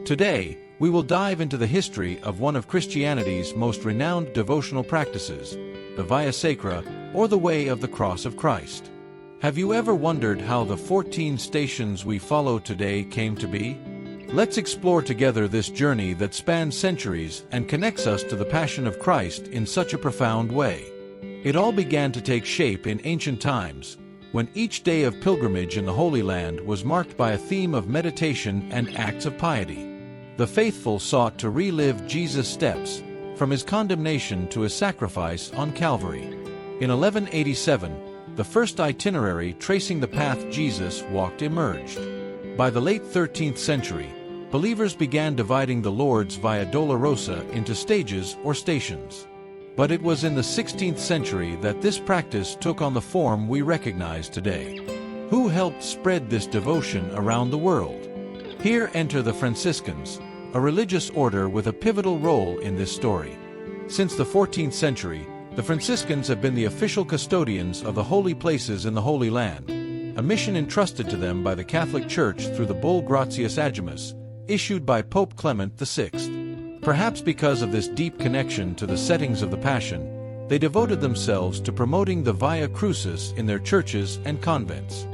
Today, we will dive into the history of one of Christianity's most renowned devotional practices, the Via Sacra, or the Way of the Cross of Christ. Have you ever wondered how the 14 stations we follow today came to be? Let's explore together this journey that spans centuries and connects us to the Passion of Christ in such a profound way. It all began to take shape in ancient times, when each day of pilgrimage in the Holy Land was marked by a theme of meditation and acts of piety. The faithful sought to relive Jesus' steps, from his condemnation to his sacrifice on Calvary. In 1187, the first itinerary tracing the path Jesus walked emerged. By the late 13th century, believers began dividing the Lord's Via Dolorosa into stages or stations. But it was in the 16th century that this practice took on the form we recognize today. Who helped spread this devotion around the world? Here enter the Franciscans, a religious order with a pivotal role in this story. Since the 14th century, the Franciscans have been the official custodians of the holy places in the Holy Land, a mission entrusted to them by the Catholic Church through the Bull Gratias Agimus, issued by Pope Clement VI. Perhaps because of this deep connection to the settings of the Passion, they devoted themselves to promoting the Via Crucis in their churches and convents.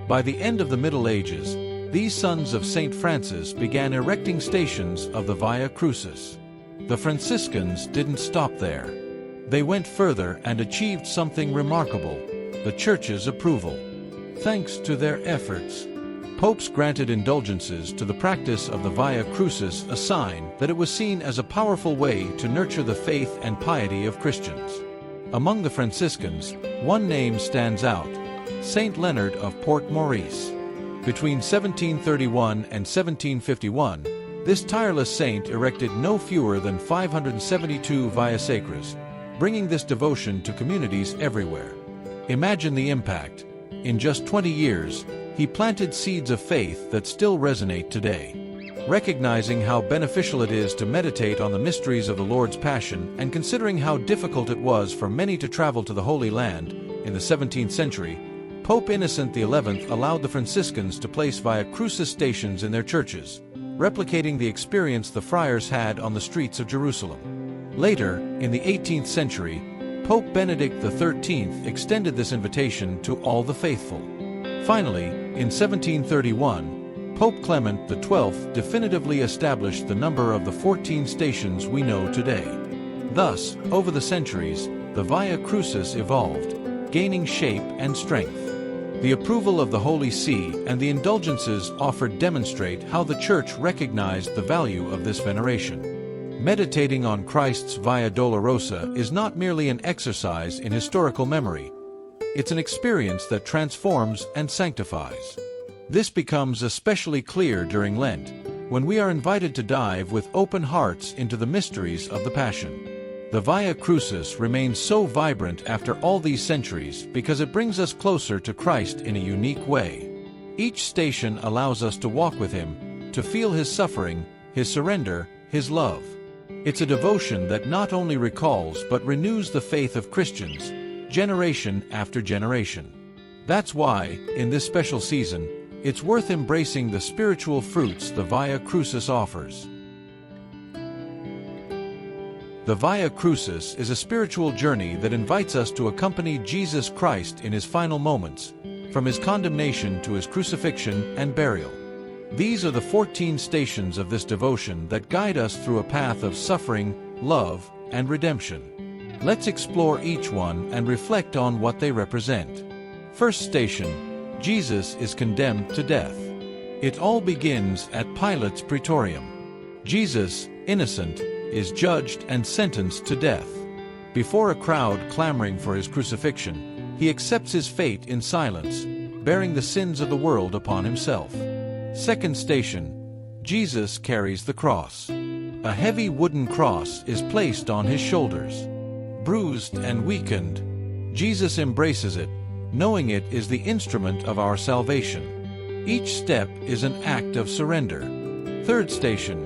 By the end of the Middle Ages, these sons of St. Francis began erecting stations of the Via Crucis. The Franciscans didn't stop there. They went further and achieved something remarkable: the Church's approval. Thanks to their efforts, popes granted indulgences to the practice of the Via Crucis, a sign that it was seen as a powerful way to nurture the faith and piety of Christians. Among the Franciscans, one name stands out: Saint Leonard of Port Maurice. Between 1731 and 1751, this tireless saint erected no fewer than 572 Via Sacras, bringing this devotion to communities everywhere. Imagine the impact. In just 20 years, he planted seeds of faith that still resonate today. Recognizing how beneficial it is to meditate on the mysteries of the Lord's Passion and considering how difficult it was for many to travel to the Holy Land, in the 17th century, Pope Innocent XI allowed the Franciscans to place Via Crucis stations in their churches, replicating the experience the friars had on the streets of Jerusalem. Later, in the 18th century, Pope Benedict XIII extended this invitation to all the faithful. Finally, in 1731, Pope Clement XII definitively established the number of the 14 stations we know today. Thus, over the centuries, the Via Crucis evolved, gaining shape and strength. The approval of the Holy See and the indulgences offered demonstrate how the Church recognized the value of this veneration. Meditating on Christ's Via Dolorosa is not merely an exercise in historical memory. It's an experience that transforms and sanctifies. This becomes especially clear during Lent, when we are invited to dive with open hearts into the mysteries of the Passion. The Via Crucis remains so vibrant after all these centuries because it brings us closer to Christ in a unique way. Each station allows us to walk with him, to feel his suffering, his surrender, his love. It's a devotion that not only recalls but renews the faith of Christians, generation after generation. That's why, in this special season, it's worth embracing the spiritual fruits the Via Crucis offers. The Via Crucis is a spiritual journey that invites us to accompany Jesus Christ in his final moments, from his condemnation to his crucifixion and burial. These are the 14 stations of this devotion that guide us through a path of suffering, love, and redemption. Let's explore each one and reflect on what they represent. First station: Jesus is condemned to death. It all begins at Pilate's praetorium. Jesus, innocent, is judged and sentenced to death. Before a crowd clamoring for his crucifixion, he accepts his fate in silence, bearing the sins of the world upon himself. Second station: Jesus carries the cross. A heavy wooden cross is placed on his shoulders. Bruised and weakened, Jesus embraces it, knowing it is the instrument of our salvation. Each step is an act of surrender. Third station: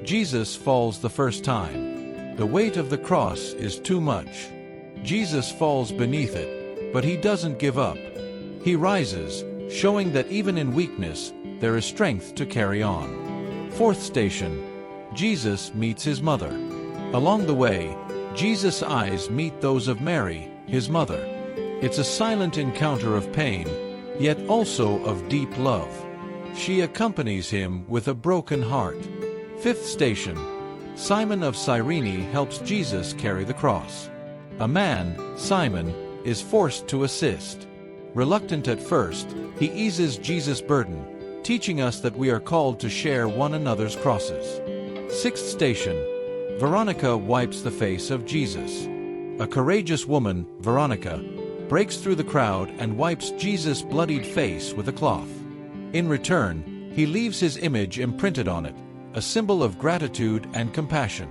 Jesus falls the first time. The weight of the cross is too much. Jesus falls beneath it, but he doesn't give up. He rises, showing that even in weakness, there is strength to carry on. Fourth station, Jesus meets his mother. Along the way, Jesus' eyes meet those of Mary, his mother. It's a silent encounter of pain, yet also of deep love. She accompanies him with a broken heart. Fifth station, Simon of Cyrene helps Jesus carry the cross. A man, Simon, is forced to assist. Reluctant at first, he eases Jesus' burden, teaching us that we are called to share one another's crosses. Sixth station, Veronica wipes the face of Jesus. A courageous woman, Veronica, breaks through the crowd and wipes Jesus' bloodied face with a cloth. In return, he leaves his image imprinted on it, a symbol of gratitude and compassion.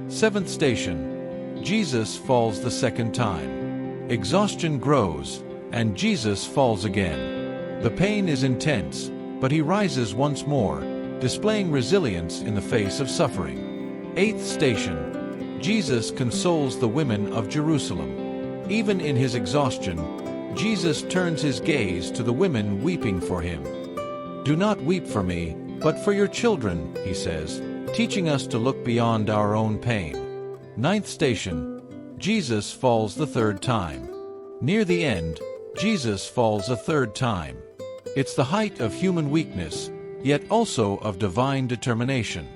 Seventh station, Jesus falls the second time. Exhaustion grows, and Jesus falls again. The pain is intense, but he rises once more, displaying resilience in the face of suffering. Eighth station, Jesus consoles the women of Jerusalem. Even in his exhaustion, Jesus turns his gaze to the women weeping for him. "Do not weep for me, but for your children," he says, teaching us to look beyond our own pain. Ninth station, Jesus falls the third time. Near the end, Jesus falls a third time. It's the height of human weakness, yet also of divine determination.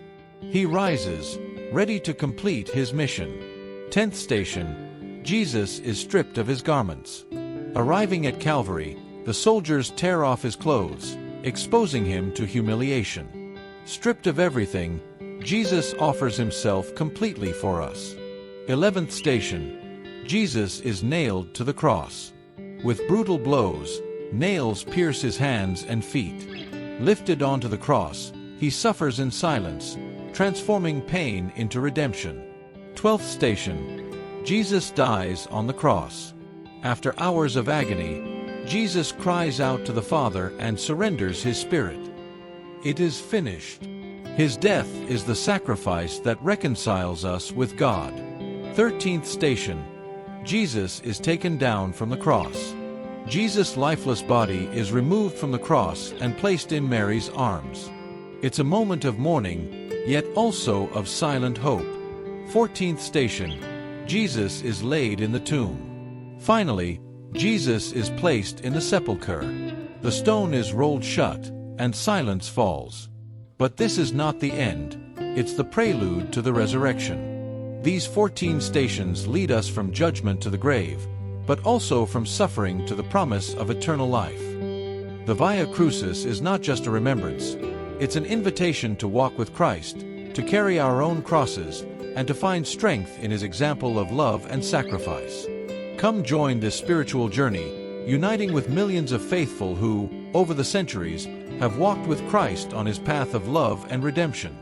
He rises, ready to complete his mission. 10th station, Jesus is stripped of his garments. Arriving at Calvary, the soldiers tear off his clothes, exposing him to humiliation. Stripped of everything, Jesus offers himself completely for us. 11th station, Jesus is nailed to the cross. With brutal blows, nails pierce his hands and feet. Lifted onto the cross, he suffers in silence, transforming pain into redemption. 12th station, Jesus dies on the cross. After hours of agony, Jesus cries out to the Father and surrenders his spirit. It is finished. His death is the sacrifice that reconciles us with God. 13th station, Jesus is taken down from the cross. Jesus' lifeless body is removed from the cross and placed in Mary's arms. It's a moment of mourning, yet also of silent hope. 14th station, Jesus is laid in the tomb. Finally, Jesus is placed in the sepulchre. The stone is rolled shut, and silence falls. But this is not the end. It's the prelude to the resurrection. These 14 stations lead us from judgment to the grave, but also from suffering to the promise of eternal life. The Via Crucis is not just a remembrance. It's an invitation to walk with Christ, to carry our own crosses, and to find strength in his example of love and sacrifice. Come join this spiritual journey, uniting with millions of faithful who, over the centuries, have walked with Christ on his path of love and redemption.